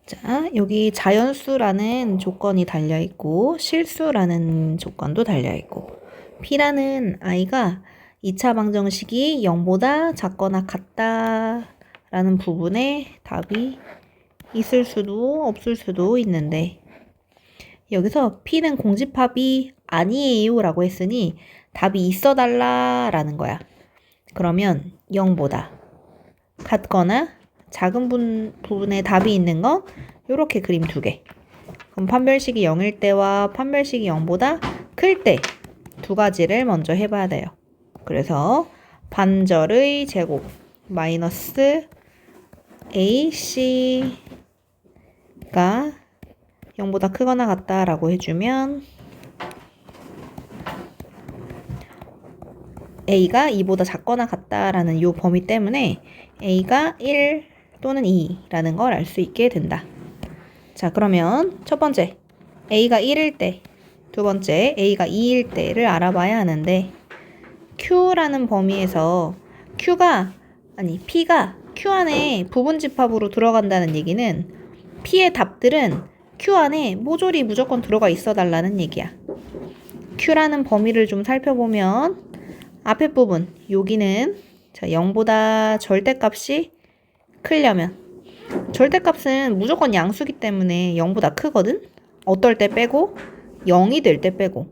자, 여기 자연수라는 조건이 달려있고 실수라는 조건도 달려있고 P라는 아이가 2차 방정식이 0보다 작거나 같다 라는 부분에 답이 있을 수도 없을 수도 있는데 여기서 P는 공집합이 아니에요 라고 했으니 답이 있어 달라 라는 거야. 그러면 0보다 같거나 작은 부분에 답이 있는 건 이렇게 그림 두 개. 그럼 판별식이 0일 때와 판별식이 0보다 클 때 두 가지를 먼저 해봐야 돼요. 그래서 반절의 제곱 마이너스 AC가 0보다 크거나 같다라고 해주면 A가 2보다 작거나 같다라는 이 범위 때문에 A가 1 또는 2라는 걸 알 수 있게 된다. 자, 그러면 첫 번째 A가 1일 때, 두 번째 A가 2일 때를 알아봐야 하는데 Q라는 범위에서 P가 Q 안에 부분집합으로 들어간다는 얘기는 P의 답들은 Q 안에 모조리 무조건 들어가 있어 달라는 얘기야. Q라는 범위를 좀 살펴보면 앞에 부분 여기는 자 0보다 절대값이 크려면 절대값은 무조건 양수기 때문에 0보다 크거든? 어떨 때 빼고 0이 될 때 빼고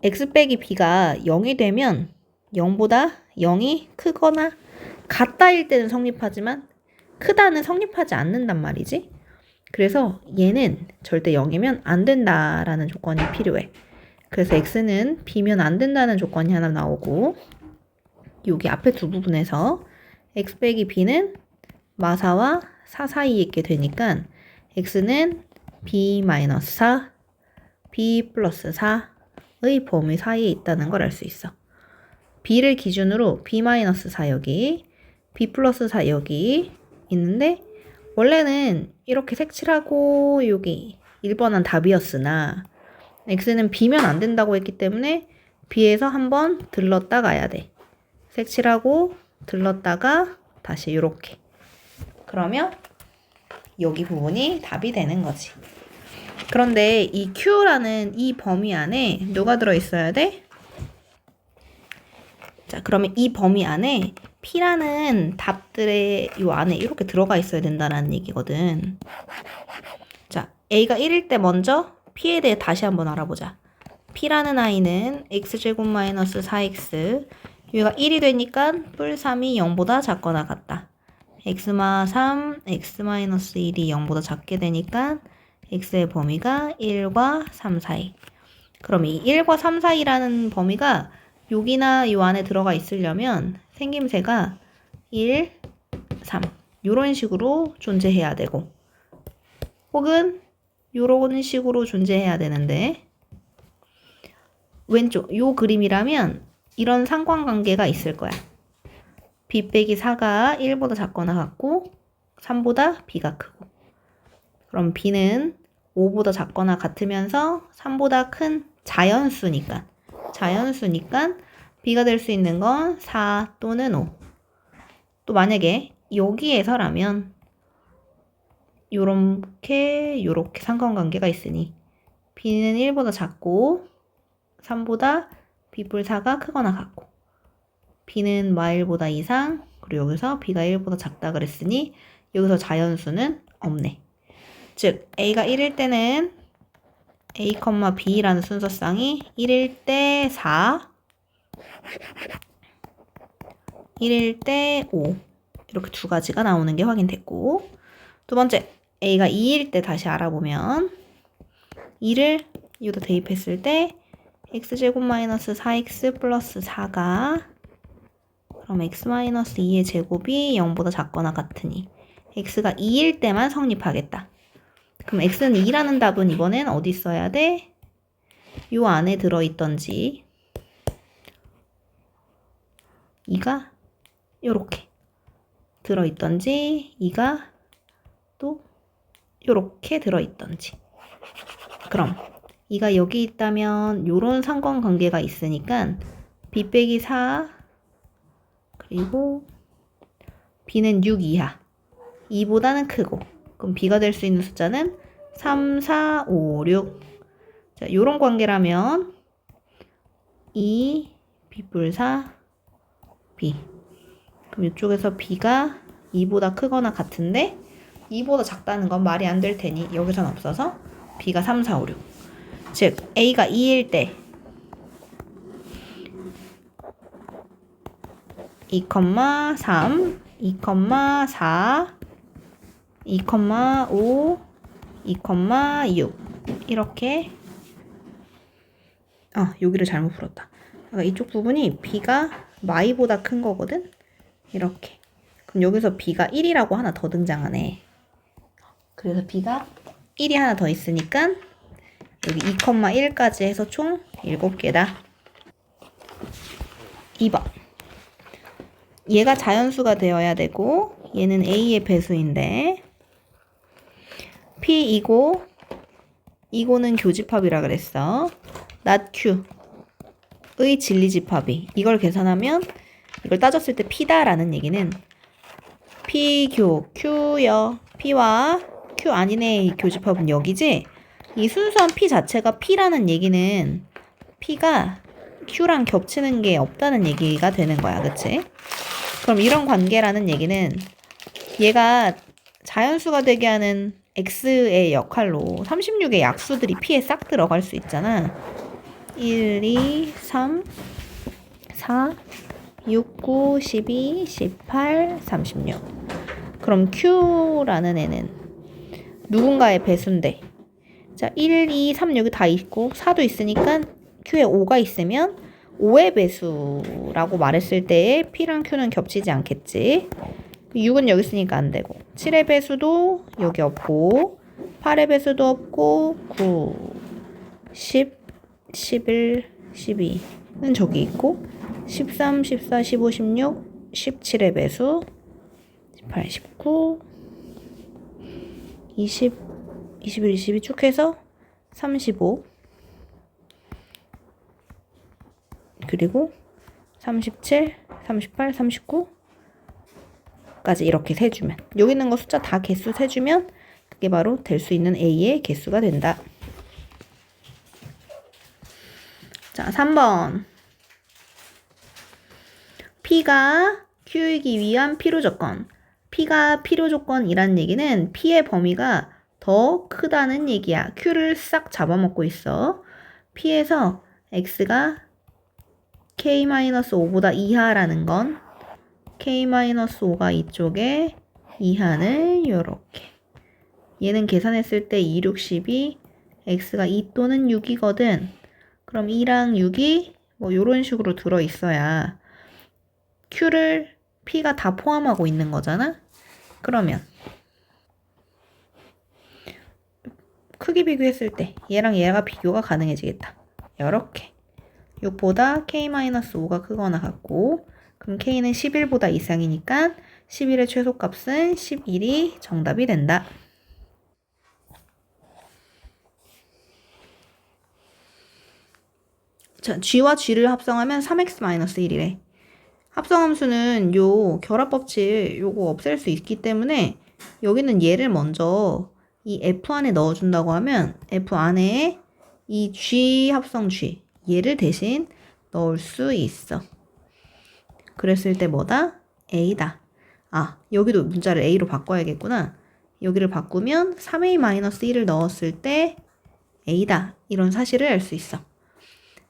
x 빼기 b가 0이 되면 0보다 0이 크거나 같다일 때는 성립하지만 크다는 성립하지 않는단 말이지. 그래서 얘는 절대 0이면 안 된다라는 조건이 필요해. 그래서 x는 b면 안 된다는 조건이 하나 나오고 여기 앞에 두 부분에서 x 빼기 b는 마사와 4 사이에 있게 되니까 x는 b-4, b 플러스 4의 범위 사이에 있다는 걸 알 수 있어. b를 기준으로 b-4 여기, b 플러스 4 여기 있는데 원래는 이렇게 색칠하고 여기 1번은 답이었으나 x는 b면 안 된다고 했기 때문에 b에서 한번 들렀다 가야 돼. 색칠하고 들렀다가 다시 이렇게. 그러면 여기 부분이 답이 되는 거지. 그런데 이 Q라는 이 범위 안에 누가 들어있어야 돼? 자, 그러면 이 범위 안에 P라는 답들의 이 안에 이렇게 들어가 있어야 된다는 얘기거든. 자, A가 1일 때 먼저 P에 대해 다시 한번 알아보자. P라는 아이는 x제곱 마이너스 4x 여기가 1이 되니까 뿔 3이 0보다 작거나 같다. x마 3, x 마이너스 1이 0보다 작게 되니까 x의 범위가 1과 3 사이. 그럼 이 1과 3 사이라는 범위가 여기나 요 안에 들어가 있으려면 생김새가 1, 3 이런 식으로 존재해야 되고 혹은 이런 식으로 존재해야 되는데 왼쪽 요 그림이라면 이런 상관관계가 있을 거야. b 빼기 4가 1보다 작거나 같고 3보다 b가 크고 그럼 b는 5보다 작거나 같으면서 3보다 큰 자연수니까 b가 될 수 있는 건 4 또는 5. 또 만약에 여기에서라면 요렇게 상관관계가 있으니 b는 1보다 작고 3보다 b뿔 4가 크거나 같고 b는 마일보다 이상 그리고 여기서 b가 1보다 작다 그랬으니 여기서 자연수는 없네. 즉 a가 1일 때는 a, b라는 순서쌍이 1일 때 4, 1일 때 5 이렇게 두 가지가 나오는 게 확인됐고 두 번째 a가 2일 때 다시 알아보면 2를 여기다 대입했을 때 x제곱 마이너스 4x 플러스 4가 그럼 x 마이너스 2의 제곱이 0보다 작거나 같으니 x가 2일 때만 성립하겠다. 그럼 x는 2라는 답은 이번엔 어디 써야 돼? 요 안에 들어있던지 2가 요렇게 들어있던지 2가 또 요렇게 들어있던지 그럼 2가 여기 있다면 요런 상관관계가 있으니까 b 빼기 4 그리고 b는 6 이하 2보다는 크고 그럼 B가 될 수 있는 숫자는 3, 4, 5, 6. 자, 요런 관계라면 2, B뿔4, B. 그럼 이쪽에서 B가 2보다 크거나 같은데 2보다 작다는 건 말이 안 될 테니 여기선 없어서 B가 3, 4, 5, 6. 즉 A가 2일 때 2,3, 2,4, 2,5, 2,6 이렇게 여기를 잘못 풀었다. 그러니까 이쪽 부분이 B가 마이보다 큰 거거든? 이렇게. 그럼 여기서 B가 1이라고 하나 더 등장하네. 그래서 B가 1이 하나 더 있으니까 여기 2,1까지 해서 총 7개다. 2번. 얘가 자연수가 되어야 되고 얘는 A의 배수인데 P2고 이거는 교집합이라 그랬어. not Q의 진리집합이 이걸 계산하면 이걸 따졌을 때 P다라는 얘기는 P교 Q여 P와 Q 아니네 교집합은 여기지? 이 순수한 P 자체가 P라는 얘기는 P가 Q랑 겹치는 게 없다는 얘기가 되는 거야. 그치? 그럼 이런 관계라는 얘기는 얘가 자연수가 되게 하는 X의 역할로 36의 약수들이 P에 싹 들어갈 수 있잖아. 1, 2, 3, 4, 6, 9, 12, 18, 36. 그럼 Q라는 애는 누군가의 배수인데 자, 1, 2, 3 여기 다 있고 4도 있으니까 Q에 5가 있으면 5의 배수라고 말했을 때 P랑 Q는 겹치지 않겠지. 6은 여기 있으니까 안 되고 7의 배수도 여기 없고 8의 배수도 없고 9, 10, 11, 12는 저기 있고 13, 14, 15, 16, 17의 배수 18, 19, 20, 21, 22 쭉 해서 35 그리고 37, 38, 39까지 이렇게 세주면 여기 있는 거 숫자 다 개수 세주면 그게 바로 될 수 있는 A의 개수가 된다. 자, 3번. P가 Q이기 위한 필요 조건. P가 필요 조건이란 얘기는 P의 범위가 더 크다는 얘기야. Q를 싹 잡아먹고 있어. P에서 X가 K-5보다 이하라는 건 K-5가 이쪽에 이하는 요렇게. 얘는 계산했을 때 2, 6, 12, X가 2 또는 6이거든. 그럼 2랑 6이 뭐 요런 식으로 들어있어야 Q를 P가 다 포함하고 있는 거잖아? 그러면 크기 비교했을 때 얘랑 얘가 비교가 가능해지겠다. 요렇게 6보다 K-5가 크거나 같고 그럼 K는 11보다 이상이니까 11의 최소값은 11이 정답이 된다. 자, G와 G를 합성하면 3x-1이래. 합성함수는 요 결합법칙 요거 없앨 수 있기 때문에 여기는 얘를 먼저 이 F 안에 넣어준다고 하면 F 안에 이 G 합성 G 얘를 대신 넣을 수 있어. 그랬을 때 뭐다? A다. 여기도 문자를 A로 바꿔야겠구나. 여기를 바꾸면 3A-1을 넣었을 때 A다. 이런 사실을 알 수 있어.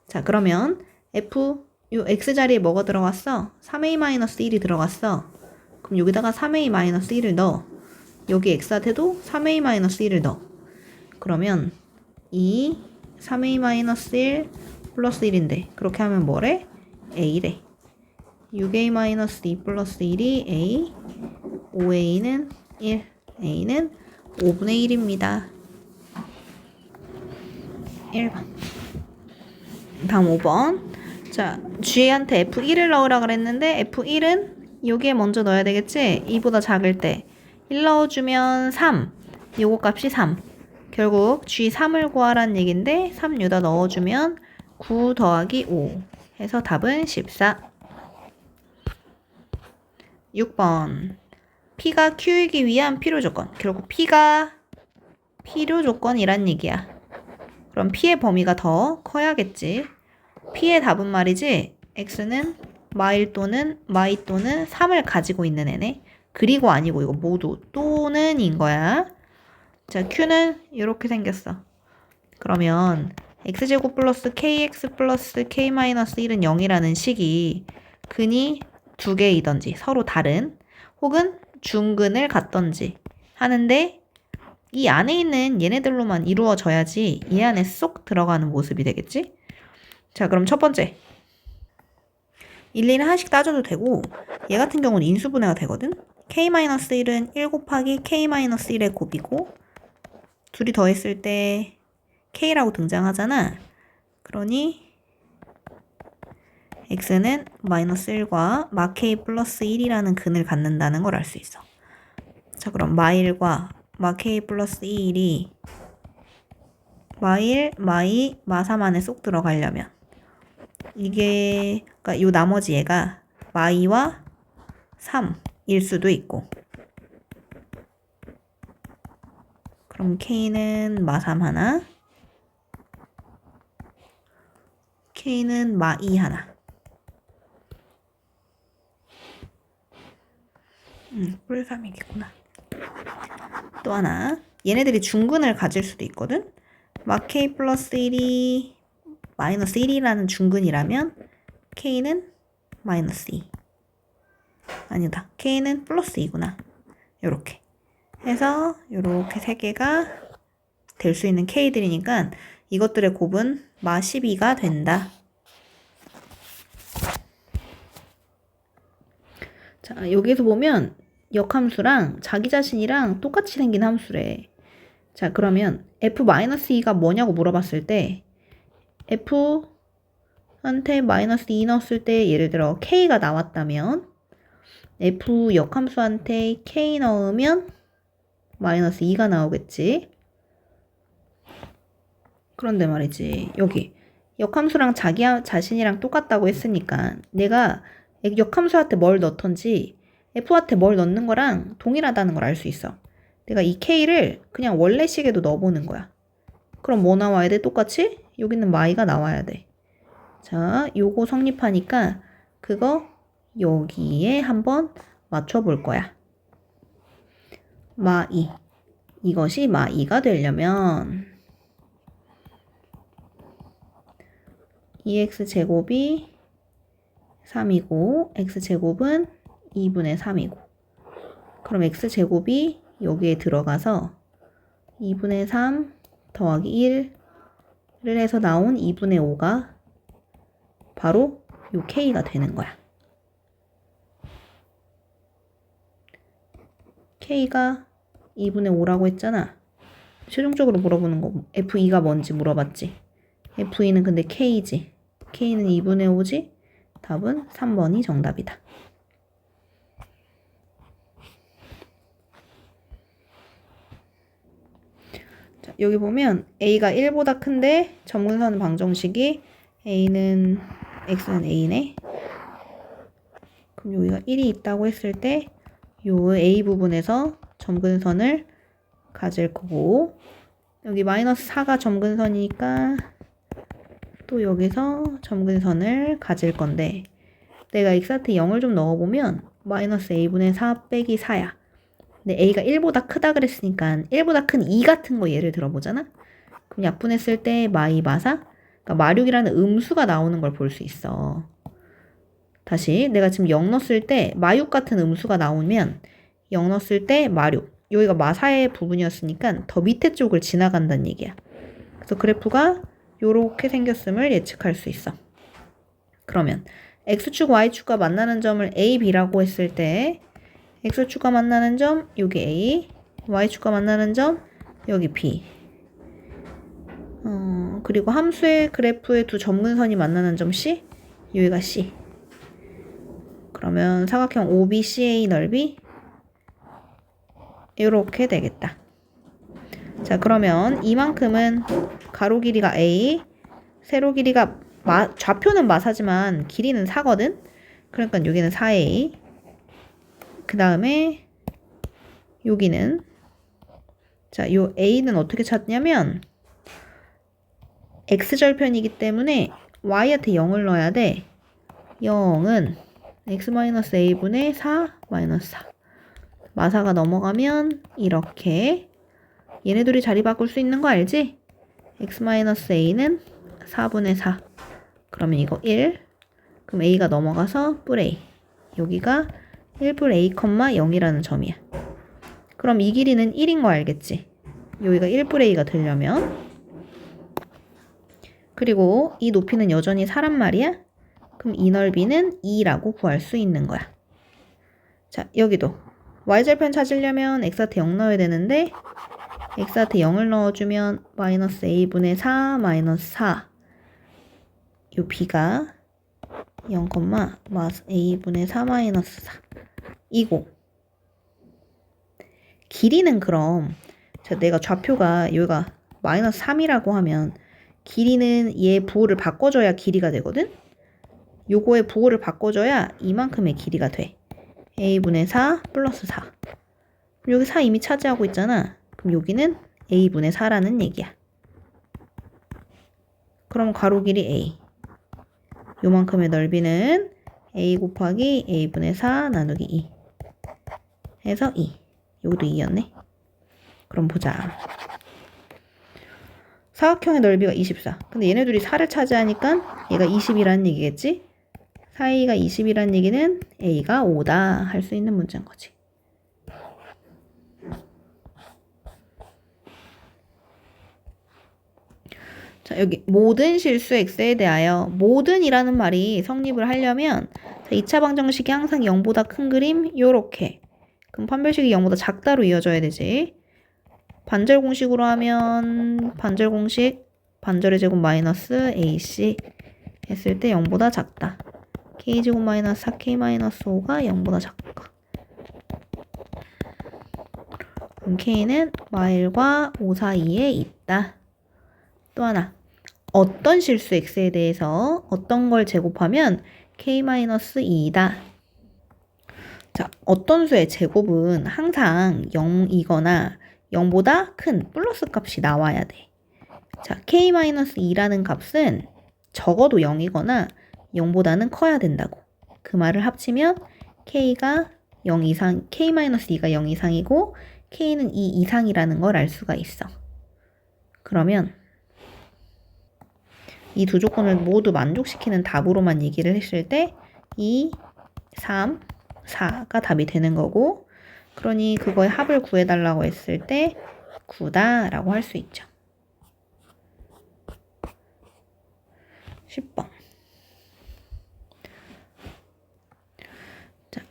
자, 그러면 F 요 X 자리에 뭐가 들어갔어? 3A-1이 들어갔어. 그럼 여기다가 3A-1을 넣어. 여기 X한테도 3A-1을 넣어. 그러면 이 3A-1 플러스 1인데 그렇게 하면 뭐래? A래. 6A-2 플러스 1이 A, 5A는 1, A는 5분의 1입니다. 1번. 다음 5번. 자, G한테 F1을 넣으라 그랬는데 F1은 여기에 먼저 넣어야 되겠지? 2보다 작을 때 1 넣어주면 3. 요거 값이 3. 결국 G3을 구하라는 얘긴데 3 여기다 넣어주면 9 더하기 5 해서 답은 14. 6번. P가 Q이기 위한 필요 조건. 결국 P가 필요 조건이란 얘기야. 그럼 P의 범위가 더 커야겠지. P의 답은 말이지. X는 마일 또는 마이 또는 3을 가지고 있는 애네. 그리고 아니고 이거 모두 또는인 거야. 자, Q는 이렇게 생겼어. 그러면 X제곱 플러스 KX 플러스 K-1은 0이라는 식이 근이 두 개이던지 서로 다른 혹은 중근을 갖던지 하는데 이 안에 있는 얘네들로만 이루어져야지 이 안에 쏙 들어가는 모습이 되겠지? 자, 그럼 첫 번째. 일일이 하나씩 따져도 되고 얘 같은 경우는 인수분해가 되거든? K-1은 1 곱하기 K-1의 곱이고 둘이 더했을 때 K라고 등장하잖아. 그러니 X는 마이너스 1과 마 K 플러스 1이라는 근을 갖는다는 걸 알 수 있어. 자, 그럼 마1과 마 K 플러스 2일이 마1, 마2, 마3 안에 쏙 들어가려면 이게 그러니까 요 나머지 얘가 마2와 3일 수도 있고 그럼 K는 마3 하나 K는 마2 하나 뿔3이겠구나. 또 하나 얘네들이 중근을 가질 수도 있거든. 마 K 플러스 1이 마이너스 1이라는 중근이라면 K는 마이너스 2 아니다. K는 플러스 2구나. 요렇게 해서 요렇게 세 개가 될 수 있는 K들이니까 이것들의 곱은 마 12가 된다. 자, 여기서 보면 역함수랑 자기 자신이랑 똑같이 생긴 함수래. 자, 그러면 F-2가 뭐냐고 물어봤을 때 F한테 마이너스 2 넣었을 때 예를 들어 K가 나왔다면 F 역함수한테 K 넣으면 마이너스 2가 나오겠지. 그런데 말이지 여기 역함수랑 자기 자신이랑 똑같다고 했으니까 내가 역함수한테 뭘 넣던지 F한테 뭘 넣는 거랑 동일하다는 걸 알 수 있어. 내가 이 K를 그냥 원래 식에도 넣어보는 거야. 그럼 뭐 나와야 돼? 똑같이? 여기는 마이가 나와야 돼. 자, 요거 성립하니까 그거 여기에 한번 맞춰볼 거야. 마2. 이것이 마2가 되려면 2x제곱이 3이고 x제곱은 2분의 3이고 그럼 x제곱이 여기에 들어가서 2분의 3 더하기 1을 해서 나온 2분의 5가 바로 요 k가 되는 거야. k가 2분의 5라고 했잖아. 최종적으로 물어보는 거 f2가 뭔지 물어봤지. f2는 근데 k지. k는 2분의 5지. 답은 3번이 정답이다. 자, 여기 보면 a가 1보다 큰데 점근선 방정식이 x는 a네. 그럼 여기가 1이 있다고 했을 때 요 a 부분에서 점근선을 가질 거고 여기 마이너스 4가 점근선이니까 또 여기서 점근선을 가질 건데 내가 x한테 0을 좀 넣어보면 마이너스 a분의 4 빼기 4야. 근데 a가 1보다 크다 그랬으니까 1보다 큰 2 같은 거 예를 들어보잖아. 그럼 약분했을 때 마이 마사 그러니까 마륙이라는 음수가 나오는 걸 볼 수 있어. 다시 내가 지금 0 넣었을 때 마육 같은 음수가 나오면 0 넣었을 때 마륙 여기가 마사의 부분이었으니까 더 밑에 쪽을 지나간다는 얘기야. 그래서 그래프가 요렇게 생겼음을 예측할 수 있어. 그러면 x축, y축과 만나는 점을 a, b라고 했을 때 x축과 만나는 점 여기 a, y축과 만나는 점 여기 b. 그리고 함수의 그래프의 두 점근선이 만나는 점 c, 여기가 c. 그러면 사각형 OBCA 넓이 이렇게 되겠다. 자, 그러면 이만큼은 가로 길이가 A, 세로 길이가 좌표는 마사지만 길이는 4거든? 그러니까 여기는 4A. 그 다음에 여기는 자, 요 a는 어떻게 찾냐면 x절편이기 때문에 y한테 0을 넣어야 돼. 0은 x-a분의 4 마이너스 4. 마사가 넘어가면 이렇게 얘네 둘이 자리 바꿀 수 있는 거 알지? x-a는 4분의 4. 그러면 이거 1. 그럼 a가 넘어가서 뿔 a. 여기가 1뿔 a, 0이라는 점이야. 그럼 이 길이는 1인 거 알겠지? 여기가 1뿔 a가 되려면. 그리고 이 높이는 여전히 4란 말이야. 그럼 이 넓이는 2라고 구할 수 있는 거야. 자, 여기도 y절편 찾으려면 x한테 0 넣어야 되는데 x한테 0을 넣어주면 마이너스 a분의 4 마이너스 4. 요 b가 0, a분의 4 마이너스 4. 이고 길이는 그럼 내가 좌표가 여기가 마이너스 3이라고 하면 길이는 얘 부호를 바꿔줘야 길이가 되거든? 요거의 부호를 바꿔줘야 이만큼의 길이가 돼. a분의 4 플러스 4. 여기 4 이미 차지하고 있잖아. 그럼 여기는 a분의 4라는 얘기야. 그럼 가로 길이 a. 요만큼의 넓이는 a 곱하기 a분의 4 나누기 2 해서 2. 여기도 2였네. 그럼 보자. 사각형의 넓이가 24. 근데 얘네 둘이 4를 차지하니까 얘가 20이라는 얘기겠지? 사이가 20이라는 얘기는 a가 5다 할 수 있는 문제인 거지. 자, 여기 모든 실수 x에 대하여 모든이라는 말이 성립을 하려면 2차 방정식이 항상 0보다 큰 그림 요렇게. 그럼 판별식이 0보다 작다로 이어져야 되지. 반절 공식으로 하면 반절 공식 반절의 제곱 마이너스 ac 했을 때 0보다 작다. k제곱 마이너스 4k 마이너스 5가 0보다 작다. 그럼 k는 마일과 5 사이에 있다. 또 하나. 어떤 실수 x에 대해서 어떤 걸 제곱하면 k-2이다. 자, 어떤 수의 제곱은 항상 0이거나 0보다 큰 플러스 값이 나와야 돼. 자, k-2라는 값은 적어도 0이거나 0보다는 커야 된다고. 그 말을 합치면 k가 0 이상, k-2가 0 이상이고 k는 2 이상이라는 걸 알 수가 있어. 그러면 이 두 조건을 모두 만족시키는 답으로만 얘기를 했을 때 2, 3, 4가 답이 되는 거고, 그러니 그거의 합을 구해달라고 했을 때 9다 라고 할 수 있죠. 10번. 자,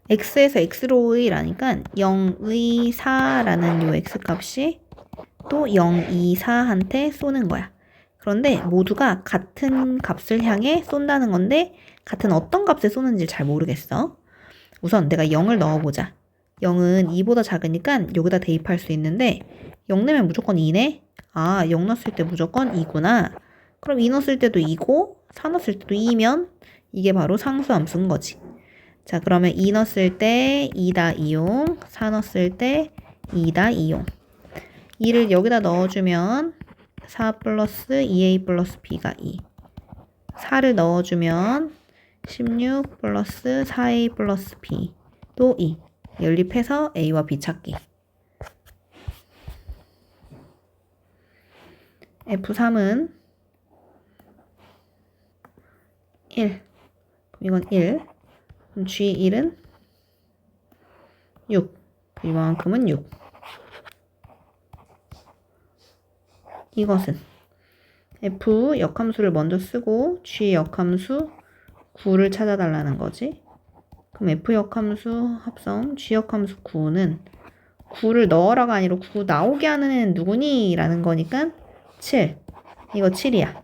x에서 x로 이라니까 0의 4라는 요 x값이 또 0, 2, 4한테 쏘는 거야. 그런데 모두가 같은 값을 향해 쏜다는 건데 같은 어떤 값에 쏘는지 잘 모르겠어. 우선 내가 0을 넣어보자. 0은 2보다 작으니까 여기다 대입할 수 있는데 0 넣으면 무조건 2네? 아, 0 넣었을 때 무조건 2구나. 그럼 2 넣었을 때도 2고 4 넣었을 때도 2면 이게 바로 상수함수인 거지. 자, 그러면 2 넣었을 때 2다 2용, 4 넣었을 때 2다 2용. 2를 여기다 넣어주면 4 플러스 2a 플러스 b가 2. 4를 넣어주면 16 플러스 4a 플러스 b 또 2. 연립해서 a와 b 찾기. F3은 1. 이건 1. 그럼 G1은 6. 이만큼은 6. 이것은 F 역함수를 먼저 쓰고 G 역함수 9를 찾아달라는 거지. 그럼 F 역함수 합성 G 역함수 9는 9를 넣어라가 아니라 9 나오게 하는 애는 누구니? 라는 거니까 7. 이거 7이야.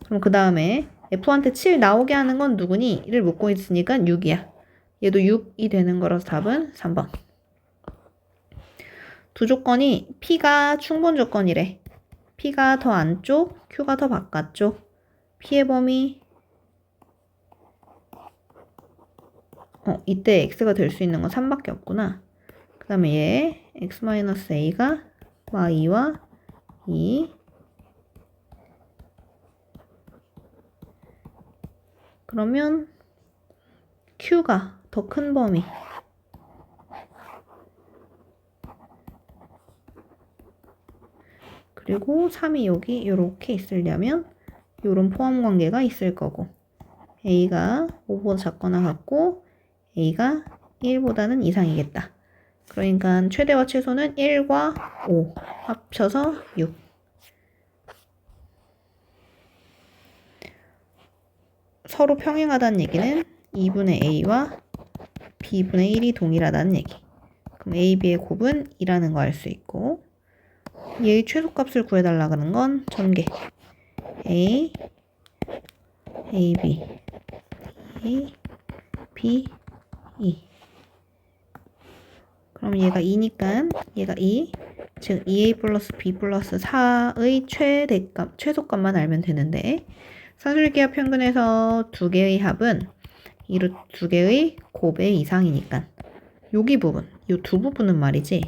그럼 그 다음에 F한테 7 나오게 하는 건 누구니? 를 묻고 있으니까 6이야. 얘도 6이 되는 거라서 답은 3번. 두 조건이 P가 충분 조건이래. P가 더 안쪽, Q가 더 바깥쪽. P의 범위 이때 X가 될 수 있는 건 3밖에 없구나. 그 다음에 얘 x-a가 y와 2 그러면 q가 더 큰 범위 그리고 3이 여기 이렇게 있으려면 이런 포함 관계가 있을 거고 a가 5보다 작거나 같고 a가 1보다는 이상이겠다. 그러니까 최대와 최소는 1과 5 합쳐서 6. 서로 평행하다는 얘기는 2분의 a와 b분의 1이 동일하다는 얘기. 그럼 a, b의 곱은 2라는 거 알 수 있고 얘의 최소값을 구해달라 그러는 건 전개 a, ab, a, b, 2 그럼 얘가 2니까 얘가 2 즉 2a 플러스 b 플러스 4의 최소값만 알면 되는데 사술기하 평균에서 두 개의 합은 이 두 개의 곱의 이상이니까 여기 부분, 이 두 부분은 말이지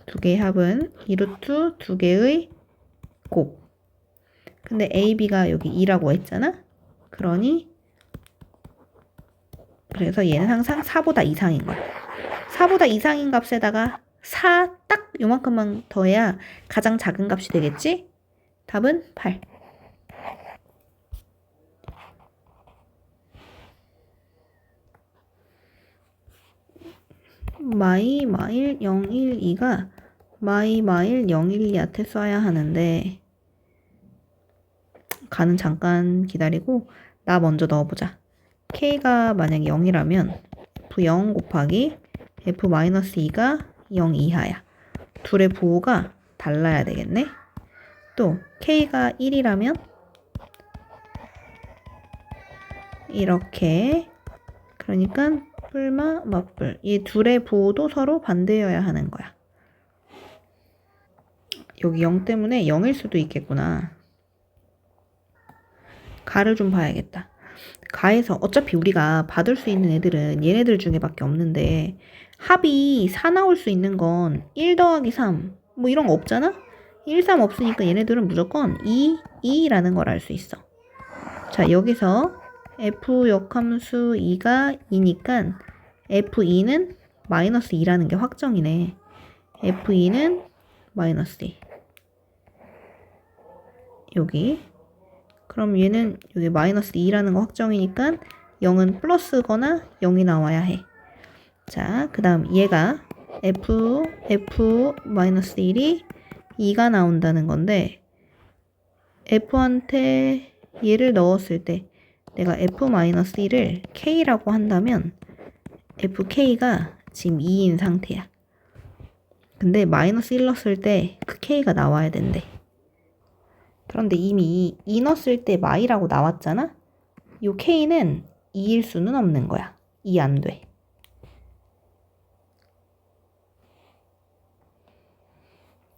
두 개의 합은 이 루트 두 개의 곱 근데 ab가 여기 2라고 했잖아 그러니 그래서 얘는 항상 4보다 이상인 거야 4보다 이상인 값에다가 4 딱 요만큼만 더해야 가장 작은 값이 되겠지? 답은 8. 마일 012가 마일 012한테 써야 하는데 가는 잠깐 기다리고 나 먼저 넣어보자. K가 만약에 0이라면 F0 곱하기 F-2가 0 이하야. 둘의 부호가 달라야 되겠네. 또 K가 1이라면 이렇게 그러니까 뿔마 맞뿔 이 둘의 부호도 서로 반대여야 하는 거야. 여기 0 때문에 0일 수도 있겠구나. 가를 좀 봐야겠다. 가에서 어차피 우리가 받을 수 있는 애들은 얘네들 중에 밖에 없는데 합이 4 나올 수 있는 건 1 더하기 3 뭐 이런 거 없잖아? 1, 3 없으니까 얘네들은 무조건 2, 2라는 걸 알 수 있어. 자 여기서 f 역함수 2가 2니까 f2는 마이너스 2라는 게 확정이네. f2는 마이너스 2 여기 그럼 얘는 여기 마이너스 2라는 거 확정이니까 0은 플러스거나 0이 나와야 해. 자, 그 다음 얘가 f-1이 2가 나온다는 건데 f한테 얘를 넣었을 때 내가 f-1을 k라고 한다면 fk가 지금 2인 상태야. 근데 마이너스 1 넣었을 때 그 k가 나와야 된대. 그런데 이미 2 넣었을 때 마이라고 나왔잖아? 요 k는 2일 수는 없는 거야. 2 안 돼.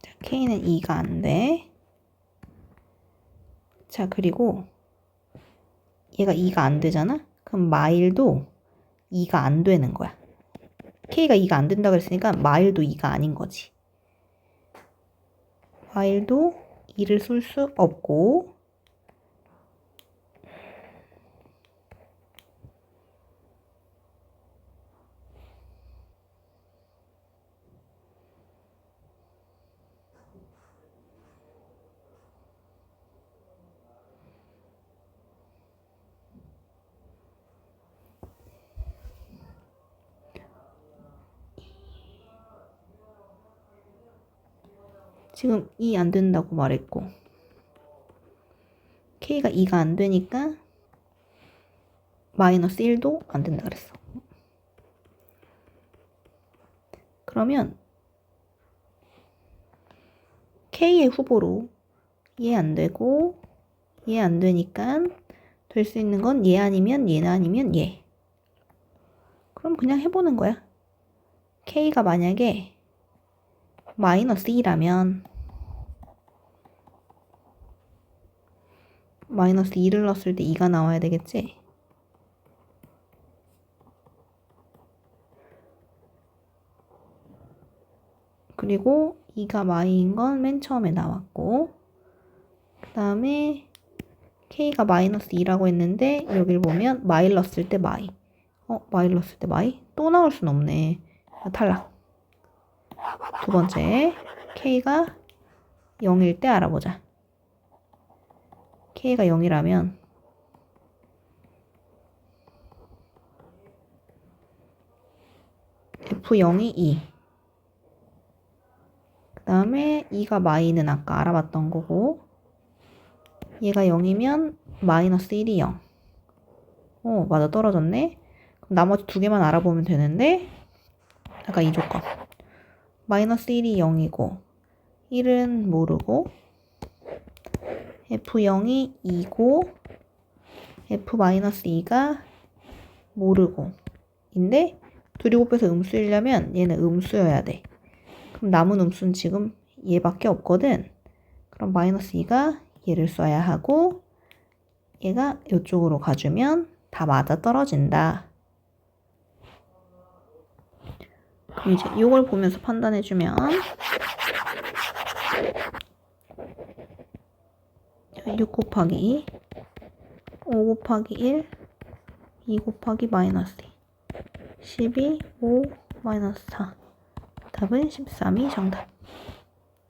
자, k는 2가 안 돼. 자, 그리고 얘가 2가 안 되잖아? 그럼 마일도 2가 안 되는 거야. k가 2가 안 된다고 했으니까 마일도 2가 아닌 거지. 마일도 2를 쓸 수 없고 지금 2 안 된다고 말했고 k가 2가 안 되니까 마이너스 1도 안 된다 그랬어. 그러면 k의 후보로 얘 안 되고 얘 안 되니까 될 수 있는 건 얘 아니면 얘나 아니면 얘. 그럼 그냥 해보는 거야. k가 만약에 마이너스 2라면 마이너스 2를 넣었을 때 2가 나와야 되겠지? 그리고 2가 마이인 건 맨 처음에 나왔고, 그 다음에 K가 마이너스 2라고 했는데 여길 보면 마일 넣었을 때 마이. 마일 넣었을 때 마이? 또 나올 순 없네. 탈락. 두 번째, K가 0일 때 알아보자. K가 0이라면 F0이 2. 그 다음에 2가 마이는 아까 알아봤던 거고, 얘가 0이면 마이너스 1이 0. 맞아, 떨어졌네. 그럼 나머지 두 개만 알아보면 되는데, 아까 이 조건. 마이너스 1이 0이고, 1은 모르고, F0이 2고, F-2가 모르고, 인데, 둘이 곱해서 음수이려면 얘는 음수여야 돼. 그럼 남은 음수는 지금 얘밖에 없거든. 그럼 마이너스 2가 얘를 써야 하고, 얘가 이쪽으로 가주면 다 맞아 떨어진다. 그럼 이제 이걸 보면서 판단해주면 6 곱하기 2, 5 곱하기 1, 2 곱하기 마이너스 2, 12, 5, 마이너스 4. 답은 13이 정답.